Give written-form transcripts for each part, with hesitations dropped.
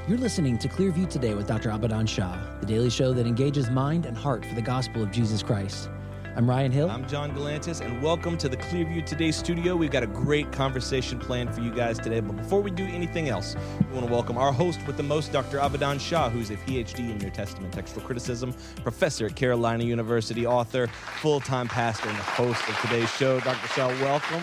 You're listening to Clearview Today with Dr. Abidan Shah, the daily show that engages mind and heart for the gospel of Jesus Christ. I'm Ryan Hill. I'm John Galantis, and welcome to the Clearview Today studio. We've got a great conversation planned for you guys today, but before we do anything else, we want to welcome our host with the most, Dr. Abidan Shah, who's a PhD in New Testament textual criticism, professor at Carolina University, author, full-time pastor, and the host of today's show. Dr. Shah, welcome.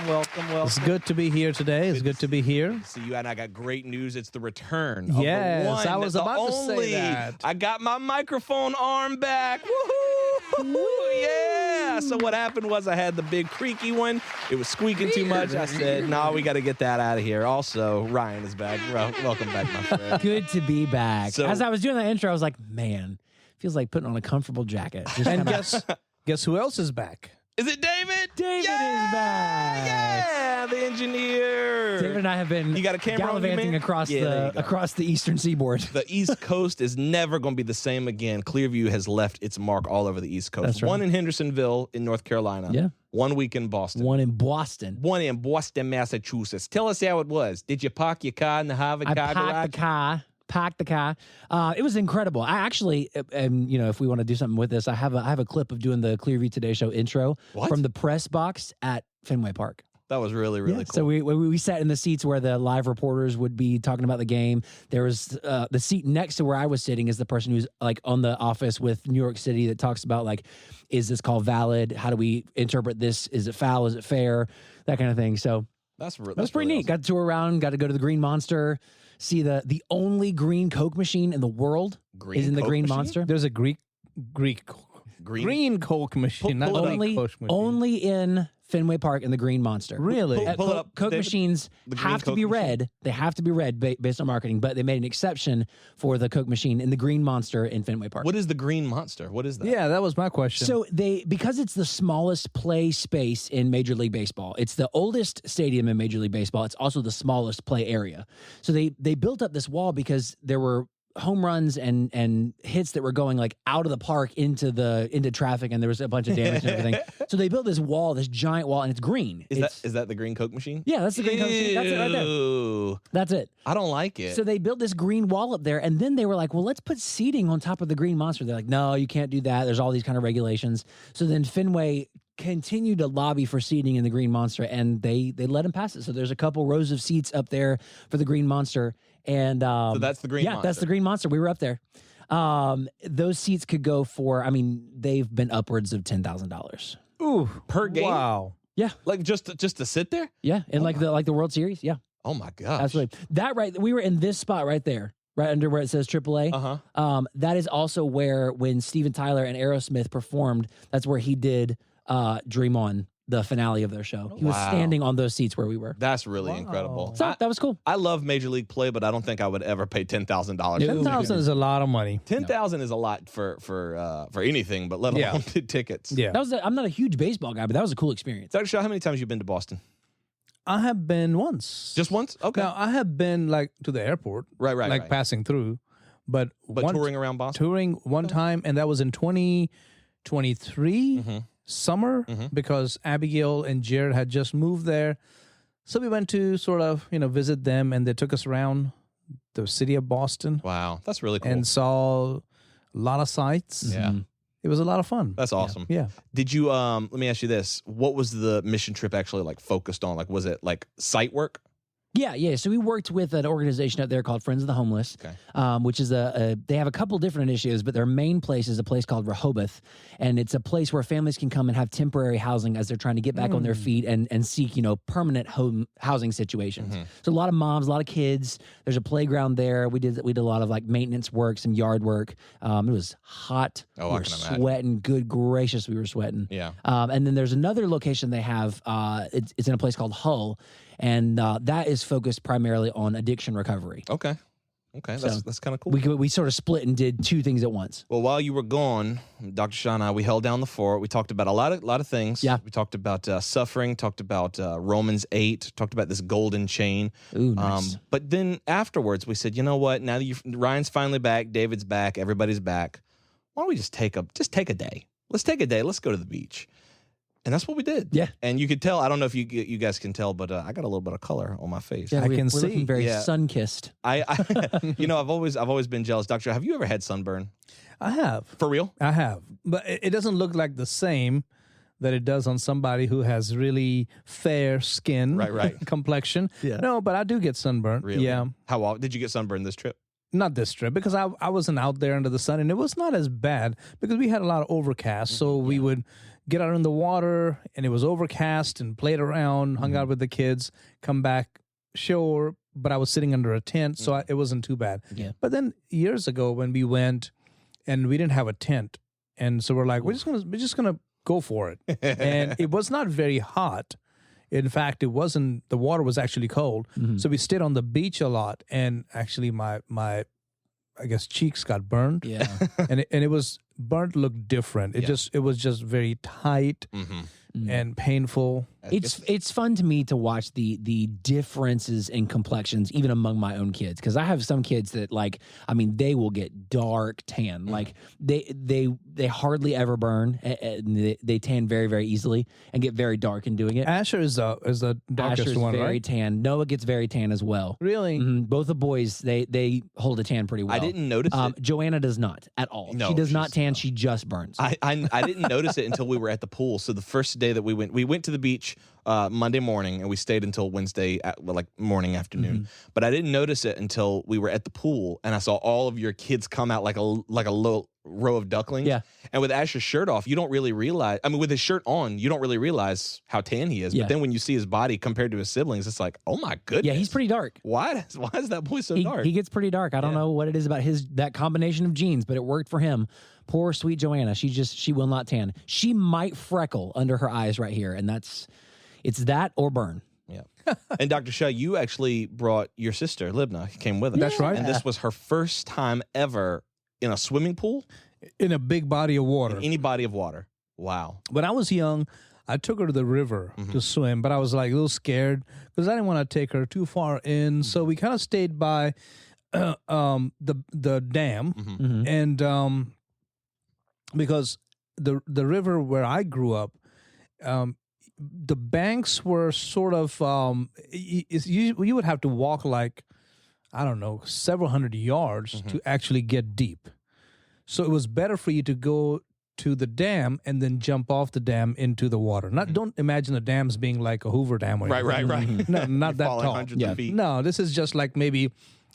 It's good to be here today. It's good to be here. See you, and I got great news. It's the return of Yes, the one, I was the about to only. say that. I got my microphone arm back. Woohoo! Yeah! So what happened was I had the big creaky one. It was squeaking too much. I said, no, we got to get that out of here. Also, Ryan is back. Welcome back, my friend. Good to be back. So- As I was doing that intro, I was like, man, feels like putting on a comfortable jacket. Just And kinda- guess who else is back? Is it David? David is back. Yeah, the engineer. David and I have been You got a camera on you, gallivanting man? across Yeah, there you go. across the eastern seaboard. The East Coast is never going to be the same again. Clearview has left its mark all over the East Coast. That's right. One in Hendersonville in North Carolina. Yeah. 1 week in Boston. One in Boston. One in Boston, Massachusetts. Tell us how it was. Did you park your car in the Harvard I car garage? packed the car. It was incredible. I actually, and if we want to do something with this, I have a clip of doing the Clearview Today Show intro What? from the press box at Fenway Park. That was really, really cool. So we sat in the seats where the live reporters would be talking about the game. There was the seat next to where I was sitting is the person who's like on the Office with New York City that talks about like, is this call valid? How do we interpret this? Is it foul? Is it fair? That kind of thing. So That's that was pretty neat. Got to tour around. Got to go to the Green Monster. See the only green Coke machine in the world is in the Coke Green machine? Monster. There's a green Coke machine, Pull not it up. a Only, Coke machine. only in Fenway Park in the Green Monster. Really? Pull it up, Coke David. machines The green have to Coke be machine? red. They have to be red based on marketing, but they made an exception for the Coke machine in the Green Monster in Fenway Park. What is the Green Monster? What is that? Yeah, that was my question. So because it's the smallest play space in Major League Baseball, it's the oldest stadium in Major League Baseball. It's also the smallest play area. So they built up this wall because there were home runs and hits that were going like out of the park into traffic, and there was a bunch of damage and everything. So they built this wall, this giant wall, and it's green. Is that the Green Coke machine? Yeah, that's the Green Coke machine. That's it right there. Ew. That's it. I don't like it. So they built this green wall up there, and then they were like, well, let's put seating on top of the Green Monster. They're like, no, you can't do that. There's all these kind of regulations. So then Fenway continued to lobby for seating in the Green Monster, and they let him pass it. So there's a couple rows of seats up there for the Green Monster. And So that's the Green Yeah, Monster. that's the Green Monster. We were up there. Those seats could go for, they've been upwards of $10,000. Ooh, per game? Wow. Yeah. Like just to sit there? Yeah. And like the World Series. Yeah. Oh my gosh. Absolutely. We were in this spot right there, right under where it says AAA. Uh-huh. That is also where when Steven Tyler and Aerosmith performed, that's where he did Dream On, the finale of their show. He was Wow. standing on those seats where we were. That's really Wow. incredible. So that was cool. I love Major League play, but I don't think I would ever pay $10,000. No. 10,000 is a lot of money. 10,000 is a lot for anything, but let alone Yeah. tickets. Yeah. I'm not a huge baseball guy, but that was a cool experience. Dr. Shaw, how many times have you been to Boston? I have been once. Just once? Okay. Now, I have been like to the airport, Right. passing through, but touring around Boston? touring one time, and that was in 2023 Mhm. summer Mhm. because Abigail and Jared had just moved there. So we went to sort of, visit them, and they took us around the city of Boston Wow. That's really cool. and saw a lot of sights. Yeah. It was a lot of fun. That's awesome. Yeah. Did you, let me ask you this. What was the mission trip actually like focused on? Like, was it like site work? Yeah. So we worked with an organization out there called Friends of the Homeless, Okay. which is they have a couple different initiatives, but their main place is a place called Rehoboth, and it's a place where families can come and have temporary housing as they're trying to get back on their feet and seek, permanent home housing situations. So a lot of moms, a lot of kids. There's a playground there. We did a lot of like maintenance work, some yard work. It was hot. Oh, we I were can imagine. sweating. Good gracious, we were sweating. Yeah. And then there's another location they have. It's in a place called Hull, and that is focused primarily on addiction recovery. Okay. So, That's kind of cool. We sort of split and did two things at once. Well, while you were gone, Dr. Shaw and I, we held down the fort. We talked about a lot of things. Yeah. We talked about suffering, talked about Romans 8, talked about this golden chain. Ooh, nice. But then afterwards, we said, you know what? Now that Ryan's finally back, David's back, everybody's back. Why don't we just take a day? Let's take a day. Let's go to the beach. And that's what we did. Yeah. And you could tell, I don't know if you guys can tell, but I got a little bit of color on my face. Yeah, I can we're see. looking very Yeah. sun-kissed. I I've always been jealous. Doctor, have you ever had sunburn? I have. For real? I have. But it doesn't look like the same that it does on somebody who has really fair skin. Right. complexion. Yeah. No, but I do get sunburned. Really? Yeah. How often did you get sunburned this trip? Not this trip because I wasn't out there under the sun and it was not as bad because we had a lot of overcast. So we would get out in the water and it was overcast and played around, hung out with the kids, come back shore. But I was sitting under a tent, so it wasn't too bad. Yeah. But then years ago when we went and we didn't have a tent, and so we're like, we're just gonna go for it. And it was not very hot. In fact, it wasn't. The water was actually cold, so we stayed on the beach a lot. And actually, my I guess cheeks got burned. Yeah. and it was burnt looked different. It was just very tight and painful. It's fun to me to watch the differences in complexions even among my own kids, because I have some kids that, like, I mean, they will get dark tan. Like they hardly ever burn. And they tan very, very easily and get very dark in doing it. Asher is the darkest Asher's one, very right? tan. Noah gets very tan as well. Really? Both the boys, they hold a tan pretty well. I didn't notice it. Joanna does not at all. No, she does not she's- tan. She just burns. I didn't notice it until we were at the pool. So the first day that we went to the beach Monday morning, and we stayed until Wednesday morning, afternoon. But I didn't notice it until we were at the pool, and I saw all of your kids come out like a little row of ducklings. Yeah. And with Asher's shirt off, you don't really realize. I mean, with his shirt on, you don't really realize how tan he is. Yeah. But then when you see his body compared to his siblings, it's like, oh my goodness. Yeah, he's pretty dark. Why is that boy so dark? He gets pretty dark. I don't know what it is about that combination of genes, but it worked for him. Poor sweet Joanna. She will not tan. She might freckle under her eyes right here, and it's that or burn. Yeah. And Dr. Shah, you actually brought your sister, Libna, came with us. That's right. And this was her first time ever in a swimming pool, In a big body of water. in any body of water. Wow. When I was young, I took her to the river to swim, but I was like a little scared because I didn't want to take her too far in. So we kind of stayed by the dam, and because the river where I grew up, the banks were sort of you would have to walk like, I don't know, several hundred yards to actually get deep. So it was better for you to go to the dam and then jump off the dam into the water. Don't imagine the dams being like a Hoover Dam or anything. Right. No, not that Falling tall. hundreds of feet. No, this is just like maybe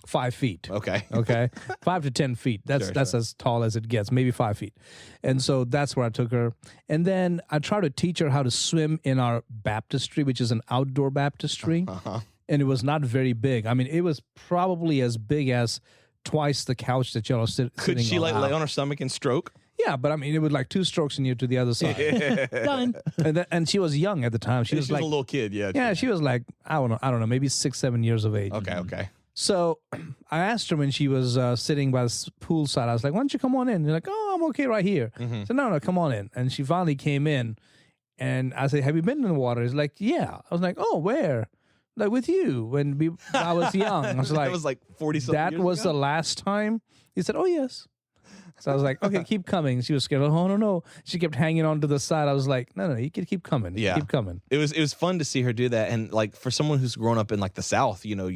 5 feet. Okay. Okay, 5 to 10 feet. That's as tall as it gets, maybe 5 feet. And so that's where I took her. And then I tried to teach her how to swim in our baptistry, which is an outdoor baptistry. And it was not very big. I mean, it was probably as big as twice the couch that y'all are sitting on. Could she lay on her stomach and stroke? Yeah, but I mean, it was like 2 strokes and you to the other side. Done. And she was young at the time. She was like, a little kid, yeah. yeah, she was like, I don't know, maybe 6, 7 years of age. Okay. So I asked her when she was sitting by the poolside, I was like, why don't you come on in? And you're like, oh, I'm okay right here. So no, come on in. And she finally came in and I said, have you been in the water? He's like, yeah. I was like, oh, where? Like with you when I was young. I was like, That was like 40-something that years was ago? the last time? He said, oh, yes. So I was like, okay, keep coming. She was scared. Oh, no. She kept hanging on to the side. I was like, no, you can keep coming. Yeah. Keep coming. It was fun to see her do that, and like for someone who's grown up in like the South, you know,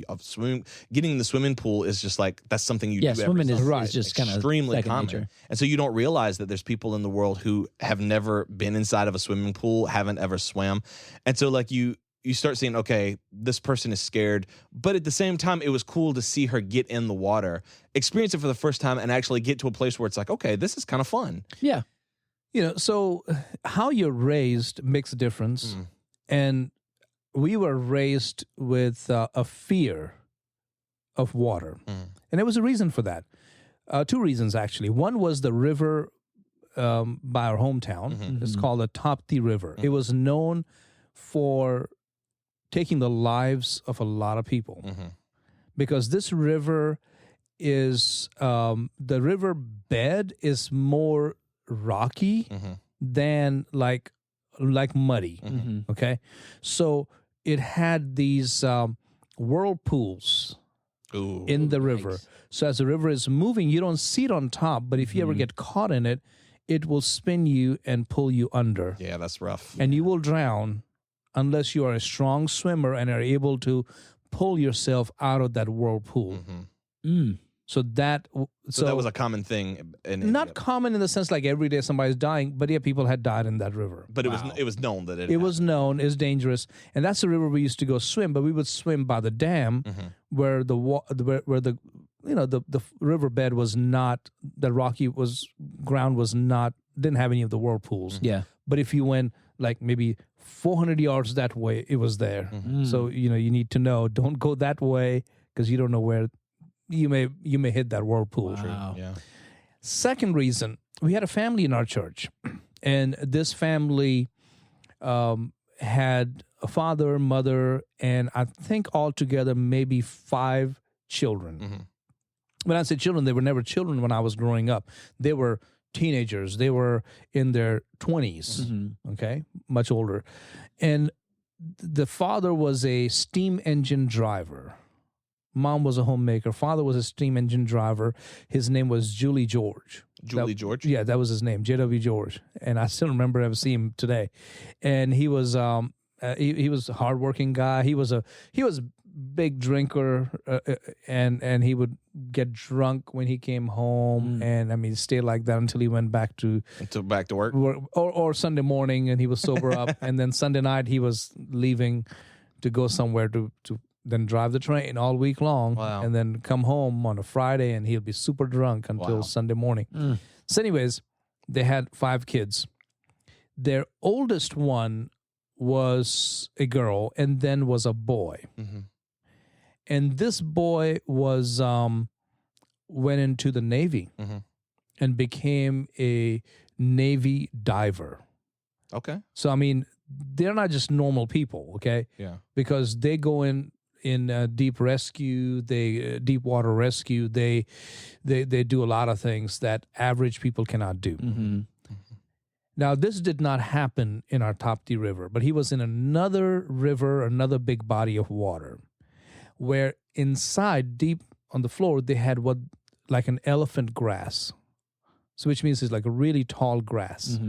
getting in the swimming pool is just like that's something you do. Swimming every summer. is just kind of extremely second common, nature. and so you don't realize that there's people in the world who have never been inside of a swimming pool, haven't ever swam, and so like you start seeing, okay, this person is scared, but at the same time, it was cool to see her get in the water, experience it for the first time, and actually get to a place where it's like, okay, this is kind of fun. Yeah. You know, so how you're raised makes a difference. And we were raised with a fear of water. And there was a reason for that. 2 reasons, actually. One was the river by our hometown. It's called the Tapti River. It was known for taking the lives of a lot of people because this river is the river bed is more rocky than like muddy. Okay, so it had these whirlpools in the river. So as the river is moving, you don't see it on top, but if you ever get caught in it, it will spin you and pull you under. Yeah, that's rough. And you will drown unless you are a strong swimmer and are able to pull yourself out of that whirlpool. So that was a common thing. Not common in the sense like every day somebody's dying, but yeah, people had died in that river. But it was known that it was known, it's dangerous, and that's the river we used to go swim. But we would swim by the dam, where the riverbed was not, the rocky ground was not, didn't have any of the whirlpools. Yeah. But if you went like maybe 400 yards that way, it was there. So you need to know, don't go that way because you don't know where you may hit that whirlpool. Wow. Yeah. Second reason, we had a family in our church, and this family had a father, mother, and I think altogether maybe 5 children. When I say children, they were never children when I was growing up. They were teenagers. They were in their 20s, okay, much older. And the father was a steam engine driver. Mom was a homemaker. Father was a steam engine driver. His name was Julie George. George? Yeah, that was his name, J.W. George. And I still remember ever seeing him today. And he was he was a hardworking guy. He was a big drinker, and he would get drunk when he came home, and I mean stay like that until he went back to work, or Sunday morning, and he was sober up, and then Sunday night he was leaving to go somewhere to then drive the train all week long, and then come home on a Friday, and he'll be super drunk until Sunday morning. So anyways, they had 5 kids. Their oldest one was a girl, and then was a boy. And this boy was went into the Navy and became a Navy diver. Okay. So I mean, they're not just normal people, okay? Yeah. Because they go in deep rescue, deep water rescue. They do a lot of things that average people cannot do. Now, this did not happen in our Tapti River, but he was in another river, another big body of water, where inside, deep on the floor, they had what like an elephant grass. So which means it's like a really tall grass.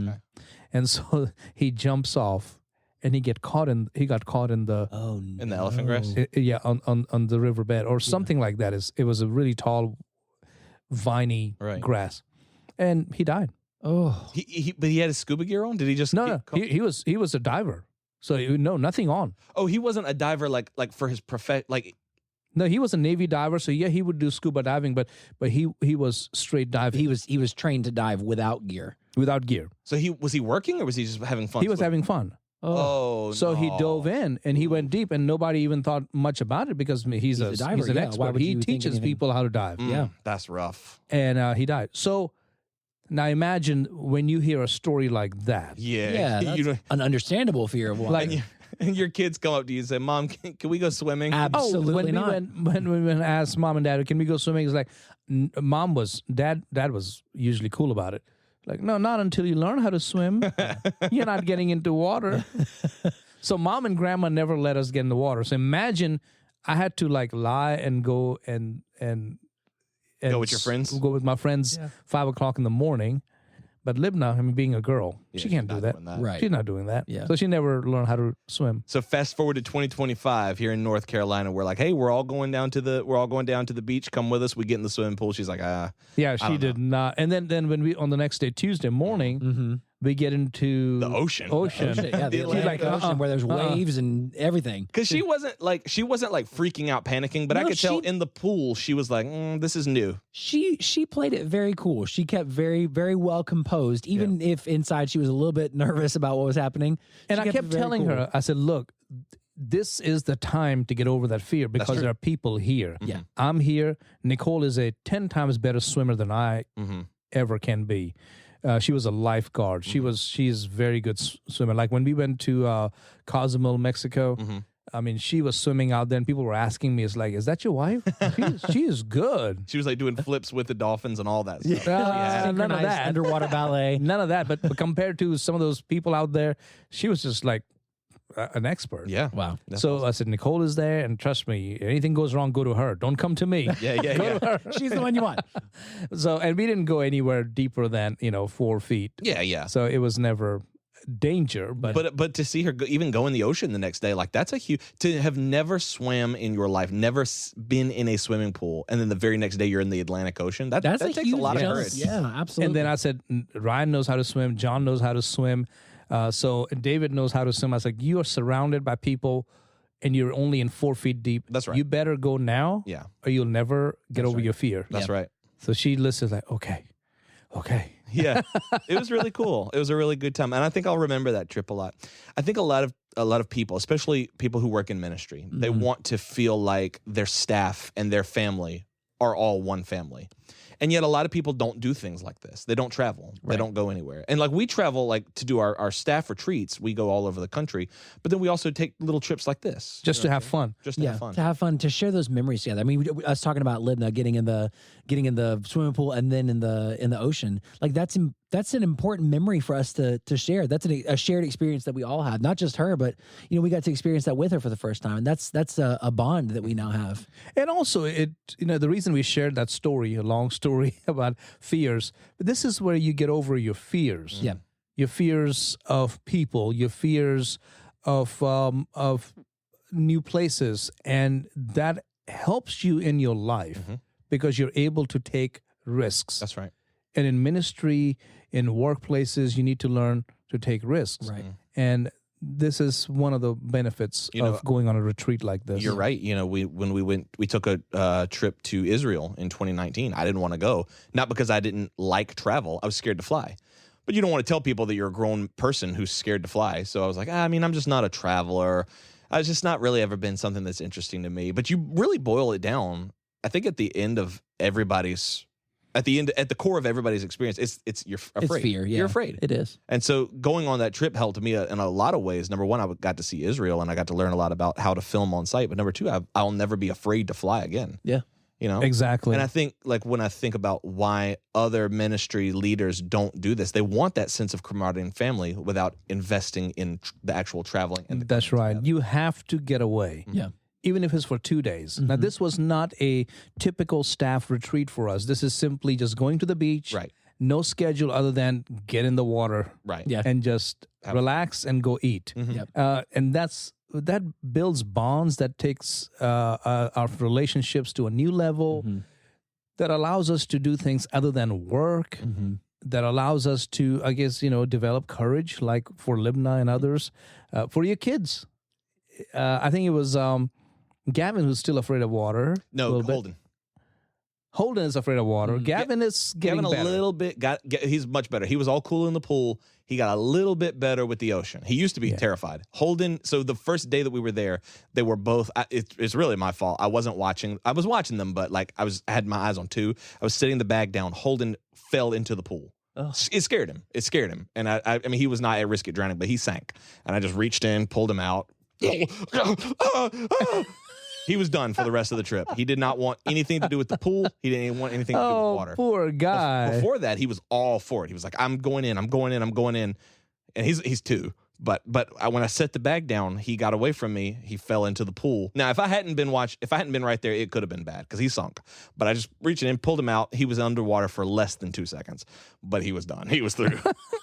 And so he jumps off, and he got caught in the in the elephant grass. On the riverbed or something like that. It was a really tall, viney grass, and he died. Oh, But he had his scuba gear on. Did he just he was a diver, so nothing on. Oh, he wasn't a diver like for his profession. Like no, he was a Navy diver, so yeah, he would do scuba diving, but he was straight diving. he was trained to dive without gear. Without gear. So was he working or was he just having fun? He was having fun. So he dove in and he went deep, and nobody even thought much about it because he's a diver. He's an expert. He teaches people how to dive. Yeah, that's rough. And he died. So now imagine when you hear a story like that. Yeah, that's an understandable fear of water. Like, and your kids come up to you and say, "Mom, can we go swimming?" Absolutely not. When we asked Mom and Dad, "Can we go swimming?" It's like, Dad was usually cool about it. Like, no, not until you learn how to swim. You're not getting into water. So Mom and Grandma never let us get in the water. So imagine I had to like lie and go and go with your friends? Go with my friends 5 o'clock in the morning. But Libna, I mean, being a girl, she can't do that. Right. She's not doing that. Yeah. So she never learned how to swim. So fast forward to 2025 here in North Carolina, we're like, hey, we're all going down to the beach. Come with us. We get in the swimming pool. She's like, Yeah, she did not. And then when we on the next day, Tuesday morning, we get into the ocean. Yeah, the Atlantic Ocean where there's waves and everything. Because she wasn't like freaking out, panicking, but I could tell in the pool she was like, this is new. She played it very cool. She kept very, very well composed, even if inside she was a little bit nervous about what was happening. And I kept telling her, I said, look, this is the time to get over that fear because there are people here. Yeah. I'm here. Nicole is a 10 times better swimmer than I ever can be. She was a lifeguard. She's very good swimmer. Like when we went to Cozumel, Mexico, I mean, she was swimming out there, and people were asking me, "Is that your wife? She is good." She was like doing flips with the dolphins and all that stuff. None of that. Underwater ballet. None of that. But compared to some of those people out there, she was just like an expert. Yeah. Wow. So I said, Nicole is there, and trust me, anything goes wrong, go to her. Don't come to me. Yeah. She's the one you want. So, and we didn't go anywhere deeper than 4 feet. Yeah. So it was never danger. But to see her even go in the ocean the next day, like that's a huge, to have never swam in your life, never been in a swimming pool, and then the very next day you're in the Atlantic Ocean. That takes a lot of courage. Yeah, absolutely. And then I said, Ryan knows how to swim. John knows how to swim. So David knows how to swim. I was like, you are surrounded by people and you're only in 4 feet deep. That's right. You better go now, Yeah. or you'll never get over your fear. That's right. So she listens like, okay. Yeah, it was really cool. It was a really good time, and I think I'll remember that trip a lot. I think a lot of people, especially people who work in ministry, they want to feel like their staff and their family are all one family. And yet a lot of people don't do things like this. They don't travel. Right. They don't go anywhere. And like we travel like to do our staff retreats. We go all over the country. But then we also take little trips like this. Just to have fun. Just to have fun. To have fun, to share those memories together. I mean, I was talking about Libna getting in the swimming pool and then in the ocean. Like that's an important memory for us to share. That's a shared experience that we all have. Not just her, but we got to experience that with her for the first time. And that's a bond that we now have. And also the reason we shared that story, a long story about fears, but this is where you get over your fears. Yeah. Your fears of people, your fears of new places, and that helps you in your life because you're able to take risks. That's right. And in ministry, in workplaces, you need to learn to take risks. Right. And this is one of the benefits of going on a retreat like this. You're right. We took a trip to Israel in 2019. I didn't want to go, not because I didn't like travel. I was scared to fly. But you don't want to tell people that you're a grown person who's scared to fly. So I was like, I'm just not a traveler. It's just not really ever been something that's interesting to me. But you really boil it down. I think at the end of everybody's, at the core of everybody's experience, it's you're afraid. It's fear. Yeah, you're afraid. It is. And so going on that trip helped me in a lot of ways. Number one, I got to see Israel, and I got to learn a lot about how to film on site. But number two, I'll never be afraid to fly again. Yeah. Exactly. And I think, like, when I think about why other ministry leaders don't do this, they want that sense of camaraderie and family without investing in the actual traveling. And that's right. You have to get away. Yeah. Even if it's for 2 days. Now, this was not a typical staff retreat for us. This is simply just going to the beach. Right. No schedule other than get in the water. Right. Yeah. And just relax and go eat. Yep. And that builds bonds, that takes our relationships to a new level, that allows us to do things other than work, that allows us to, I guess, develop courage, like for Libna and others, for your kids. I think it was Gavin who's still afraid of water. No, Holden. Holden is afraid of water. Gavin is getting better. A little bit. He's much better. He was all cool in the pool. He got a little bit better with the ocean. He used to be terrified. Holden. So the first day that we were there, they were both. It's really my fault. I wasn't watching. I was watching them, but like I had my eyes on two. I was sitting the bag down. Holden fell into the pool. Oh. It scared him. And I mean, he was not at risk of drowning, but he sank. And I just reached in, pulled him out. He was done for the rest of the trip. He did not want anything to do with the pool. He didn't even want anything to do with water. Poor guy. Before that, he was all for it. He was like, I'm going in. And he's 2. But when I set the bag down, he got away from me. He fell into the pool. Now, if I hadn't been right there, it could have been bad because he sunk. But I just reached in, pulled him out. He was underwater for less than 2 seconds, but he was done. He was through.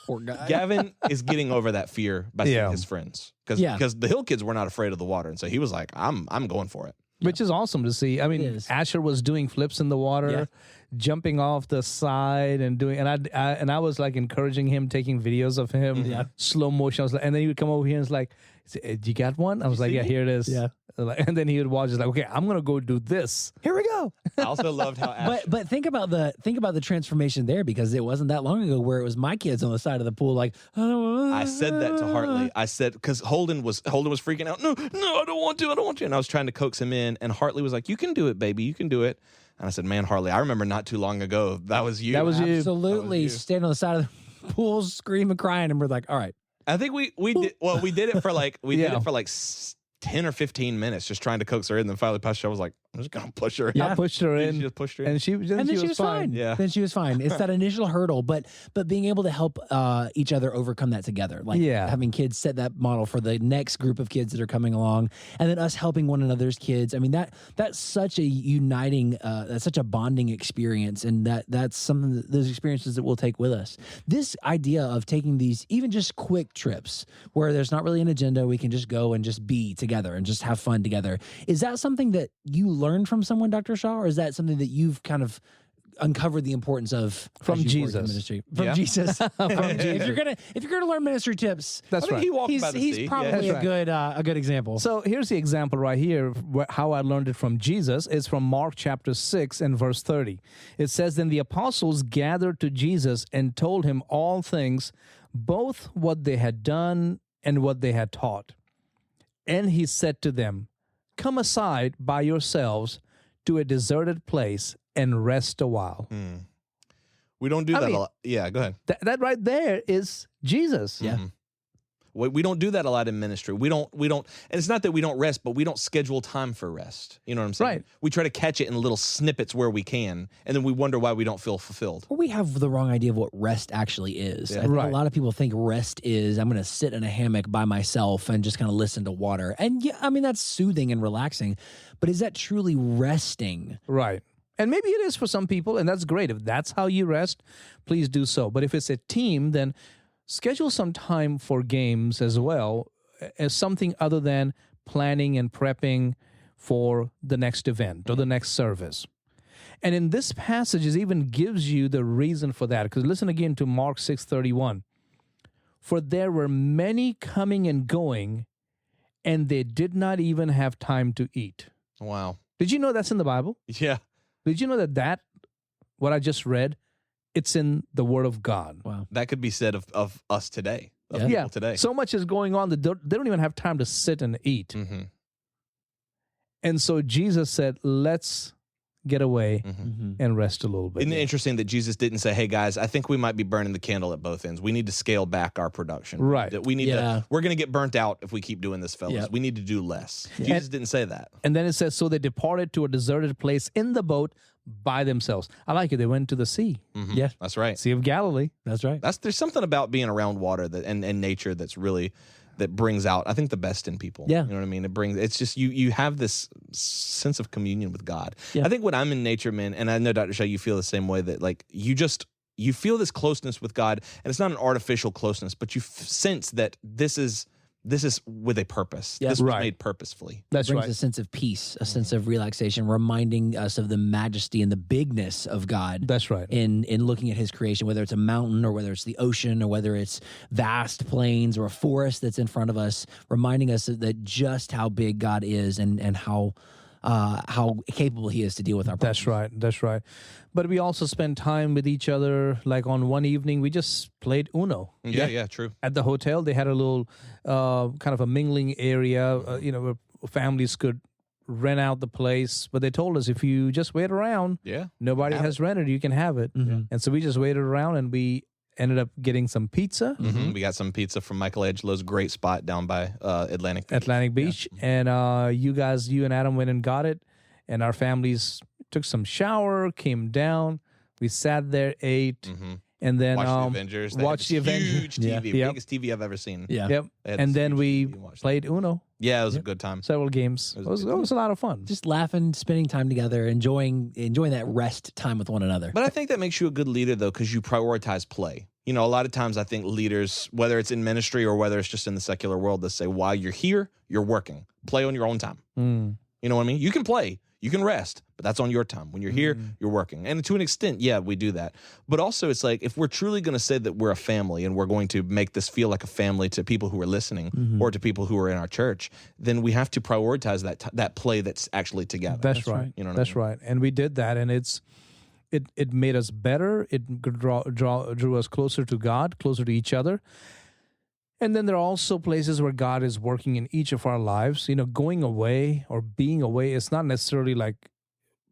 Poor guy. Gavin is getting over that fear by seeing his friends because the hill kids were not afraid of the water, and so he was like, I'm going for it. Which is awesome to see. I mean, Asher was doing flips in the water, jumping off the side and doing, and I was like encouraging him, taking videos of him, slow motion. I was like, and then he would come over here and was like, "You got one?" I was like, "Yeah, here it is." Yeah, and then he would watch. He's like, "Okay, I'm gonna go do this. Here we go." I also loved how Asher. But think about the transformation there, because it wasn't that long ago where it was my kids on the side of the pool like, I said that to Hartley. I said, because Holden was freaking out. No, I don't want to. And I was trying to coax him in, and Hartley was like, "You can do it, baby. You can do it." And I said, "Man, Hartley, I remember not too long ago that was you. That was you. Absolutely, standing on the side of the pool, screaming, crying, and we're like, all right." I think we did. Well, we did it for like 10 10 or 15 minutes just trying to coax her in. And then finally Pastor Shah was like, I'm just going to push her in. I pushed her in. She just pushed her in. And she was fine. Yeah. Then she was fine. It's that initial hurdle, but being able to help each other overcome that together, like having kids set that model for the next group of kids that are coming along, and then us helping one another's kids. I mean, that's such a uniting, that's such a bonding experience, and that's something that those experiences that we'll take with us. This idea of taking these even just quick trips where there's not really an agenda, we can just go and just be together and just have fun together. Is that something that you learned from someone, Dr. Shah, or is that something that you've kind of uncovered the importance of from Jesus? From Jesus. If you're gonna learn ministry tips, that's right. He's probably a good example. So here's the example right here. How I learned it from Jesus is from Mark chapter 6 and verse 30. It says, "Then the apostles gathered to Jesus and told him all things, both what they had done and what they had taught. And he said to them, 'Come aside by yourselves to a deserted place and rest a while.'" We don't do that a lot. Yeah, go ahead. That right there is Jesus. Yeah. We don't do that a lot in ministry. We don't, and it's not that we don't rest, but we don't schedule time for rest. You know what I'm saying? Right. We try to catch it in little snippets where we can, and then we wonder why we don't feel fulfilled. Or we have the wrong idea of what rest actually is. Yeah. I think Right. a lot of people think rest is I'm going to sit in a hammock by myself and just kind of listen to water. And yeah, I mean, that's soothing and relaxing, but is that truly resting? Right. And maybe it is for some people, and that's great. If that's how you rest, please do so. But if it's a team, then schedule some time for games as well, as something other than planning and prepping for the next event or the next service. And in this passage, it even gives you the reason for that. Because listen again to Mark 6:31. "For there were many coming and going, and they did not even have time to eat." Wow. Did you know that's in the Bible? Yeah. Did you know that what I just read, it's in the Word of God? Wow. That could be said of us today. Of Yeah. people today. So much is going on that they don't even have time to sit and eat. Mm-hmm. And so Jesus said, let's get away Mm-hmm. and rest a little bit. Isn't it interesting that Jesus didn't say, "Hey guys, I think we might be burning the candle at both ends. We need to scale back our production. Right. That we need Yeah. we're going to get burnt out if we keep doing this, fellas. Yep. We need to do less." Jesus didn't say that. And then it says, so they departed to a deserted place in the boat by themselves. I like it. They went to the sea, Yeah, That's right. Sea of Galilee. that's right. There's something about being around water that and nature that's really that brings out, I think, the best in people. Yeah. You know what I mean? It's just you have this sense of communion with God. Yeah. I think when I'm in nature, man, and I know Dr. Shah, you feel the same way, that like you feel this closeness with God, and it's not an artificial closeness, but you sense that this is with a purpose. Yeah. This was Right. made purposefully. That's brings right. a sense of peace, a sense of relaxation, reminding us of the majesty and the bigness of God. That's right. In looking at his creation, whether it's a mountain or whether it's the ocean or whether it's vast plains or a forest that's in front of us, reminding us that just how big God is and how capable he is to deal with our problems. That's right. That's right. But we also spend time with each other. Like on one evening, we just played Uno. Yeah, true. At the hotel, they had a little kind of a mingling area, where families could rent out the place. But they told us, if you just wait around, nobody has rented, you can have it. Mhm. And so we just waited around, and we ended up getting some pizza. Mm-hmm. We got some pizza from Michelangelo's great spot down by Atlantic Beach. And you and Adam went and got it, and our families took some shower, came down, we sat there, ate, Mm-hmm. and then Watched the Avengers. They had watched this the Avengers. huge TV, Yep. biggest TV I've ever seen. Yeah. Yep. They had And this then huge we TV and watched played Uno, Yeah, it was a good time. several games. It It was was, a good a lot of fun. Just laughing, spending time together, enjoying that rest time with one another. But I think that makes you a good leader, though, because you prioritize play. You know, a lot of times I think leaders, whether it's in ministry or whether it's just in the secular world, they say, while you're here, you're working. Play on your own time. You know what I mean? You can play, you can rest, but that's on your time. When you're here, you're working. And to an extent, yeah, we do that. But also it's like, if we're truly going to say that we're a family and we're going to make this feel like a family to people who are listening or to people who are in our church, then we have to prioritize that play that's actually together. That's right. You know what That's I mean? right. And we did that, and it made us better. It drew us closer to God, closer to each other. And then there are also places where God is working in each of our lives. You know, going away or being away is not necessarily like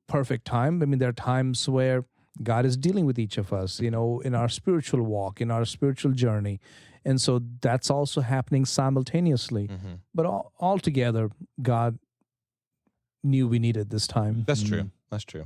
perfect time. I mean, there are times where God is dealing with each of us, in our spiritual walk, in our spiritual journey. And so that's also happening simultaneously. But all together, God knew we needed this time. That's true. That's true.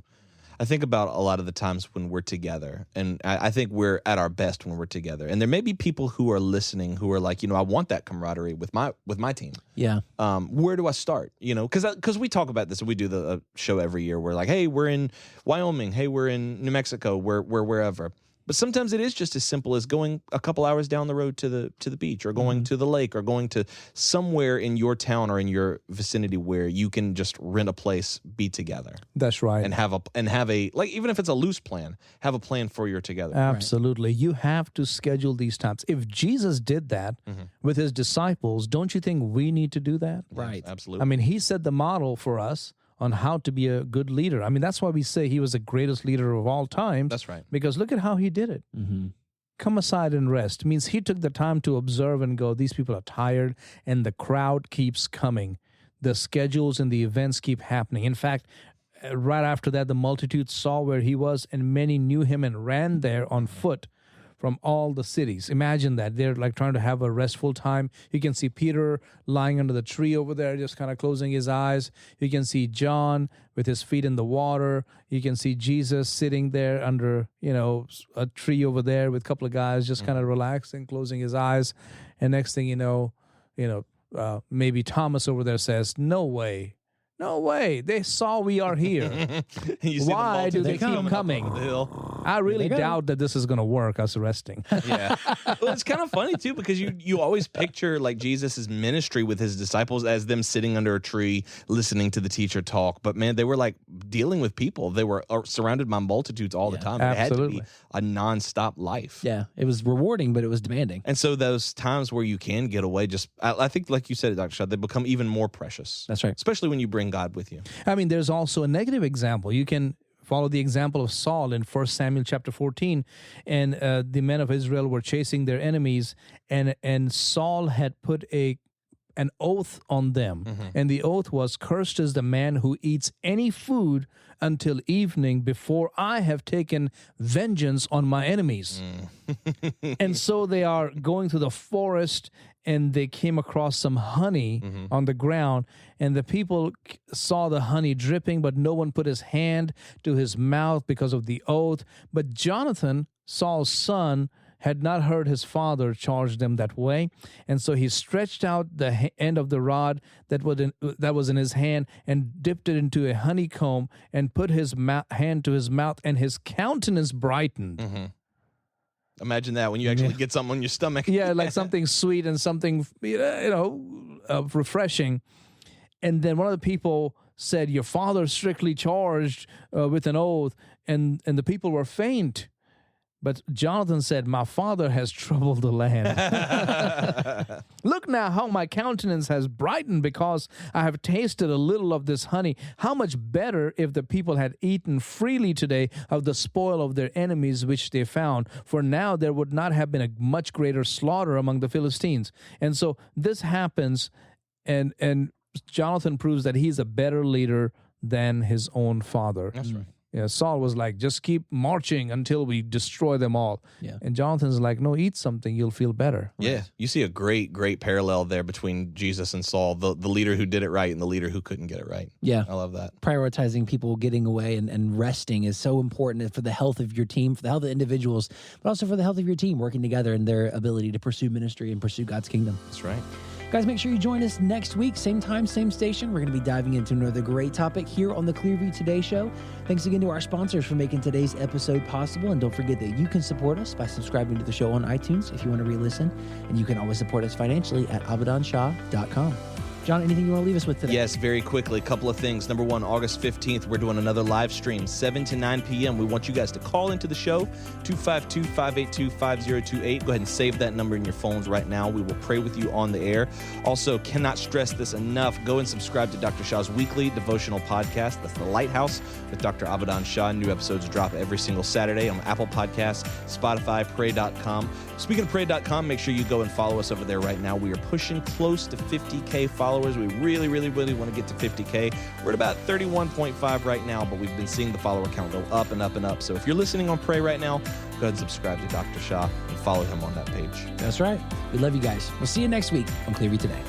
I think about a lot of the times when we're together, and I think we're at our best when we're together. And there may be people who are listening who are like, I want that camaraderie with my team. Yeah. Where do I start? Because we talk about this, and we do the show every year. We're like, hey, we're in Wyoming. Hey, we're in New Mexico. We're wherever. But sometimes it is just as simple as going a couple hours down the road to the beach, or going to the lake, or going to somewhere in your town or in your vicinity where you can just rent a place, be together. That's right. And have a like, even if it's a loose plan, have a plan for your together. Absolutely. You have to schedule these times. If Jesus did that with his disciples, don't you think we need to do that? Right. Absolutely. I mean, he set the model for us on how to be a good leader. I mean, that's why we say he was the greatest leader of all time. That's right. Because look at how he did it. Come aside and rest. It means he took the time to observe and go, these people are tired, and the crowd keeps coming. The schedules and the events keep happening. In fact, right after that, the multitude saw where he was, and many knew him and ran there on foot from all the cities. Imagine that. They're like trying to have a restful time. You can see Peter lying under the tree over there, just kind of closing his eyes. You can see John with his feet in the water. You can see Jesus sitting there under, a tree over there with a couple of guys just kind of relaxing, closing his eyes. And next thing you know, maybe Thomas over there says, no way. No way. They saw we are here. Why do they keep coming? I really doubt that this is going to work, us resting. Yeah. Well, it's kind of funny, too, because you always picture like Jesus' ministry with his disciples as them sitting under a tree, listening to the teacher talk. But, man, they were like dealing with people. They were surrounded by multitudes all the time. Absolutely. It had to be a nonstop life. Yeah. It was rewarding, but it was demanding. And so those times where you can get away, I think, like you said, Dr. Shah, they become even more precious. That's right. Especially when you bring God with you. I mean, there's also a negative example. You can follow the example of Saul in 1 Samuel chapter 14, and the men of Israel were chasing their enemies, and Saul had put an oath on them, and the oath was, cursed is the man who eats any food until evening before I have taken vengeance on my enemies. And so they are going through the forest, and they came across some honey on the ground, and the people saw the honey dripping, but no one put his hand to his mouth because of the oath. But Jonathan, Saul's son, had not heard his father charge them that way, and so he stretched out the end of the rod that was in his hand and dipped it into a honeycomb and put his hand to his mouth, and his countenance brightened. Imagine that when you actually get something on your stomach. Yeah, like something sweet and something, refreshing. And then one of the people said, your father strictly charged with an oath, and the people were faint. But Jonathan said, my father has troubled the land. Look now how my countenance has brightened because I have tasted a little of this honey. How much better if the people had eaten freely today of the spoil of their enemies which they found. For now there would not have been a much greater slaughter among the Philistines. And so this happens, and Jonathan proves that he's a better leader than his own father. That's right. Yeah, Saul was like, just keep marching until we destroy them all. Yeah. And Jonathan's like, no, eat something, you'll feel better. Yeah, you see a great parallel there between Jesus and Saul, the leader who did it right and the leader who couldn't get it right. Yeah. I love that. Prioritizing people getting away and resting is so important for the health of your team, for the health of individuals, but also for the health of your team working together and their ability to pursue ministry and pursue God's kingdom. That's right. Guys, make sure you join us next week, same time, same station. We're going to be diving into another great topic here on the Clearview Today Show. Thanks again to our sponsors for making today's episode possible. And don't forget that you can support us by subscribing to the show on iTunes if you want to re-listen. And you can always support us financially at abidanshah.com. John, anything you want to leave us with today? Yes, very quickly. A couple of things. Number one, August 15th, we're doing another live stream, 7 to 9 p.m. We want you guys to call into the show, 252-582-5028. Go ahead and save that number in your phones right now. We will pray with you on the air. Also, cannot stress this enough. Go and subscribe to Dr. Shah's weekly devotional podcast. That's The Lighthouse with Dr. Abidan Shah. New episodes drop every single Saturday on Apple Podcasts, Spotify, Pray.com. Speaking of Pray.com, make sure you go and follow us over there right now. We are pushing close to 50K followers followers. We really, really, really want to get to 50K. We're at about 31.5 right now, but we've been seeing the follower count go up and up and up. So if you're listening on Pray right now, go ahead and subscribe to Dr. Shah and follow him on that page. That's right. We love you guys. We'll see you next week on Clearview Today.